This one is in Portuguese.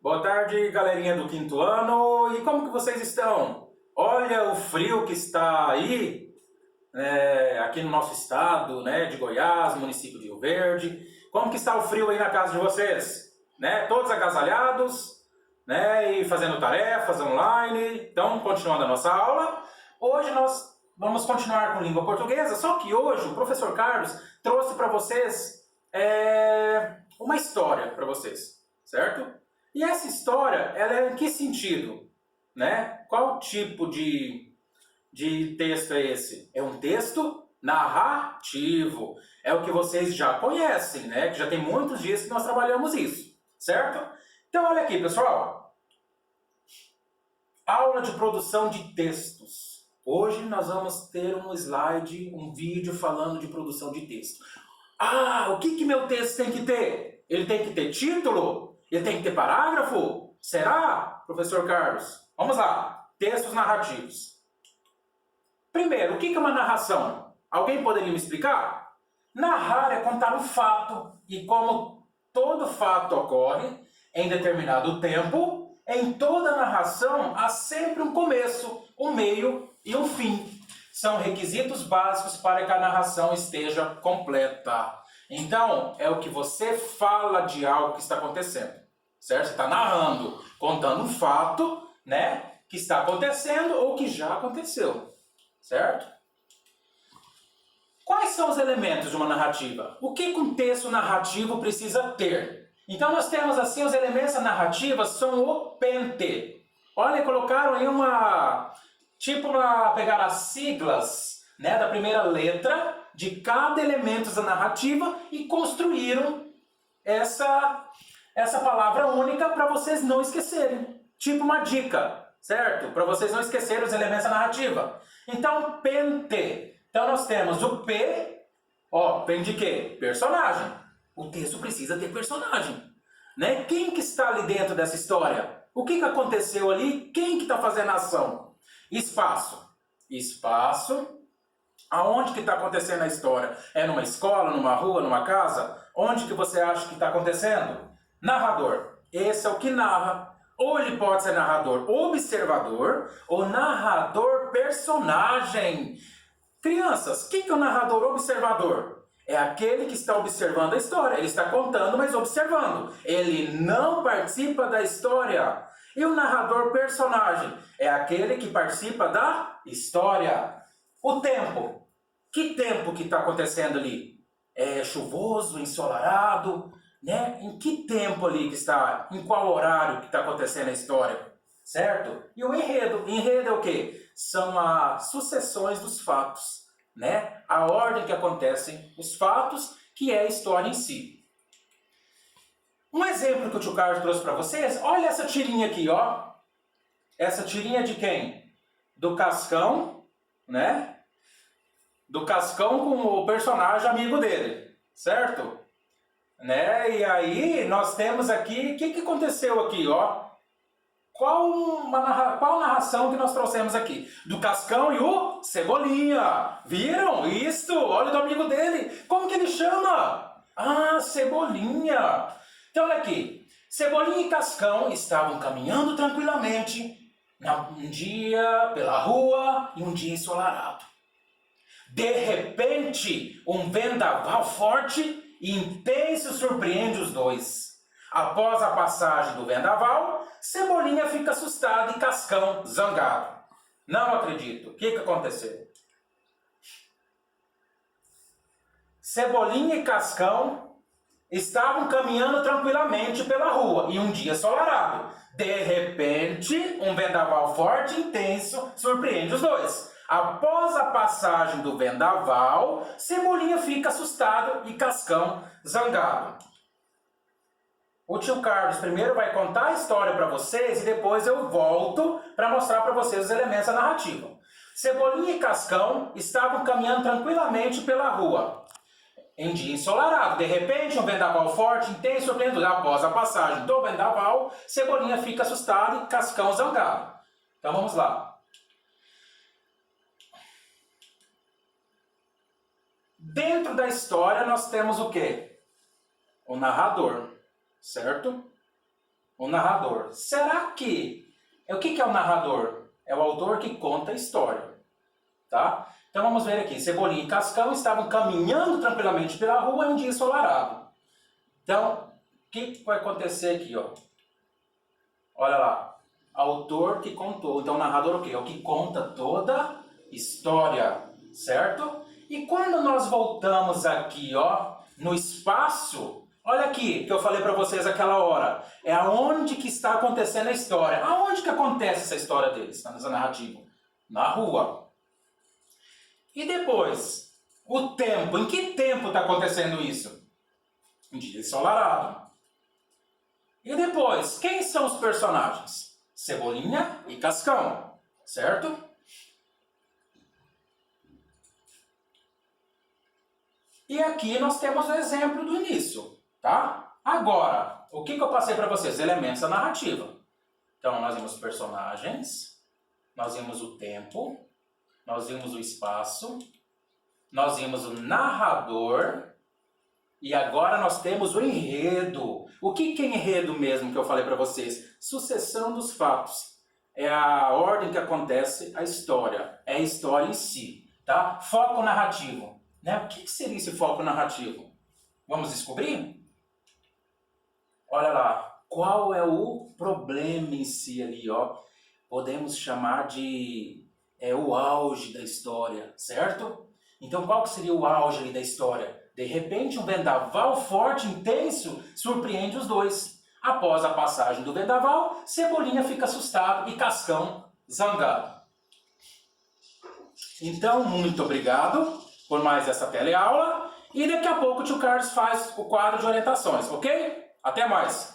Boa tarde, galerinha do quinto ano. E como que vocês estão? Olha o frio que está aí, aqui no nosso estado, de Goiás, município de Rio Verde. Como que está o frio aí na casa de vocês? Todos agasalhados, e fazendo tarefas online. Então, continuando a nossa aula. Hoje nós vamos continuar com língua portuguesa, só que hoje o professor Carlos trouxe para vocês uma história para vocês, certo? E essa história, ela é em que sentido? Qual tipo de texto é esse? É um texto narrativo. É o que vocês já conhecem, que já tem muitos dias que nós trabalhamos isso, certo? Então, olha aqui, pessoal. Aula de produção de textos. Hoje nós vamos ter um slide, um vídeo falando de produção de texto. Ah, o que meu texto tem que ter? Ele tem que ter título? Ele tem que ter parágrafo? Será, professor Carlos? Vamos lá. Textos narrativos. Primeiro, o que é uma narração? Alguém poderia me explicar? Narrar é contar um fato. E como todo fato ocorre em determinado tempo, em toda narração há sempre um começo, um meio e um fim. São requisitos básicos para que a narração esteja completa. Então, é o que você fala de algo que está acontecendo, certo? Você está narrando, contando um fato, que está acontecendo ou que já aconteceu, certo? Quais são os elementos de uma narrativa? O que um texto narrativo precisa ter? Então, nós temos assim, os elementos da narrativa são o pente. Olha, colocaram aí pegar as siglas, da primeira letra de cada elemento da narrativa e construíram essa palavra única para vocês não esquecerem. Tipo uma dica, certo? Para vocês não esquecerem os elementos da narrativa. Então, pente. Então, nós temos o P. P de quê? Personagem. O texto precisa ter personagem. Quem que está ali dentro dessa história? O que aconteceu ali? Quem que está fazendo a ação? Espaço. Espaço. Aonde que está acontecendo a história? É numa escola, numa rua, numa casa? Onde que você acha que está acontecendo? Narrador. Esse é o que narra. Ou ele pode ser narrador observador ou narrador personagem. Crianças, quem que é o narrador observador? É aquele que está observando a história. Ele está contando, mas observando. Ele não participa da história. E o narrador personagem é aquele que participa da história. O tempo. Que tempo que está acontecendo ali? É chuvoso, ensolarado? Em que tempo ali que está? Em qual horário que está acontecendo a história? Certo? E o enredo. Enredo é o quê? São as sucessões dos fatos. A ordem que acontecem os fatos, que é a história em si. Um exemplo que o tio Carlos trouxe para vocês, olha essa tirinha aqui, ó. Essa tirinha de quem? Do Cascão, Do Cascão com o personagem amigo dele, certo? E aí nós temos aqui, o que aconteceu aqui, ó? Qual narração que nós trouxemos aqui? Do Cascão e o Cebolinha. Viram? Isso! Olha o do amigo dele. Como que ele chama? Ah, Cebolinha. Então, olha aqui. Cebolinha e Cascão estavam caminhando tranquilamente um dia pela rua e um dia ensolarado. De repente, um vendaval forte e intenso surpreende os dois. Após a passagem do vendaval, Cebolinha fica assustado e Cascão zangado. Não acredito. O que aconteceu? Cebolinha e Cascão estavam caminhando tranquilamente pela rua e um dia ensolarado. De repente, um vendaval forte e intenso surpreende os dois. Após a passagem do vendaval, Cebolinha fica assustado e Cascão zangado. O tio Carlos primeiro vai contar a história para vocês e depois eu volto para mostrar para vocês os elementos da narrativa. Cebolinha e Cascão estavam caminhando tranquilamente pela rua em dia ensolarado. De repente, um vendaval forte, intenso, surpreendeu. Após a passagem do vendaval, Cebolinha fica assustado e Cascão zangado. Então vamos lá. Dentro da história nós temos o quê? O narrador, certo? O narrador. Será que... O que é o narrador? É o autor que conta a história. Tá? Então vamos ver aqui. Cebolinha e Cascão estavam caminhando tranquilamente pela rua em um dia ensolarado. Então, o que vai acontecer aqui? Ó? Olha lá. Autor que contou. Então o narrador o quê? É o que conta toda história. Certo? E quando nós voltamos aqui, ó, no espaço, olha aqui que eu falei para vocês aquela hora. É aonde que está acontecendo a história. Aonde que acontece essa história deles, nessa narrativa? Na rua. E depois, o tempo. Em que tempo está acontecendo isso? Um dia ensolarado. E depois, quem são os personagens? Cebolinha e Cascão, certo? E aqui nós temos o exemplo do início, tá? Agora, o que eu passei para vocês? Elementos da narrativa. Então, nós vimos personagens, nós vimos o tempo, nós vimos o espaço, nós vimos o narrador e agora nós temos o enredo. O que é enredo mesmo que eu falei para vocês? Sucessão dos fatos. É a ordem que acontece a história. É a história em si, tá? Foco narrativo. Né? O que seria esse foco narrativo? Vamos descobrir? Olha lá, qual é o problema em si ali, ó? Podemos chamar de o auge da história, certo? Então qual que seria o auge ali da história? De repente um vendaval forte, intenso, surpreende os dois. Após a passagem do vendaval, Cebolinha fica assustado e Cascão zangado. Então, muito obrigado por mais essa teleaula. E daqui a pouco o tio Carlos faz o quadro de orientações, ok? Até mais!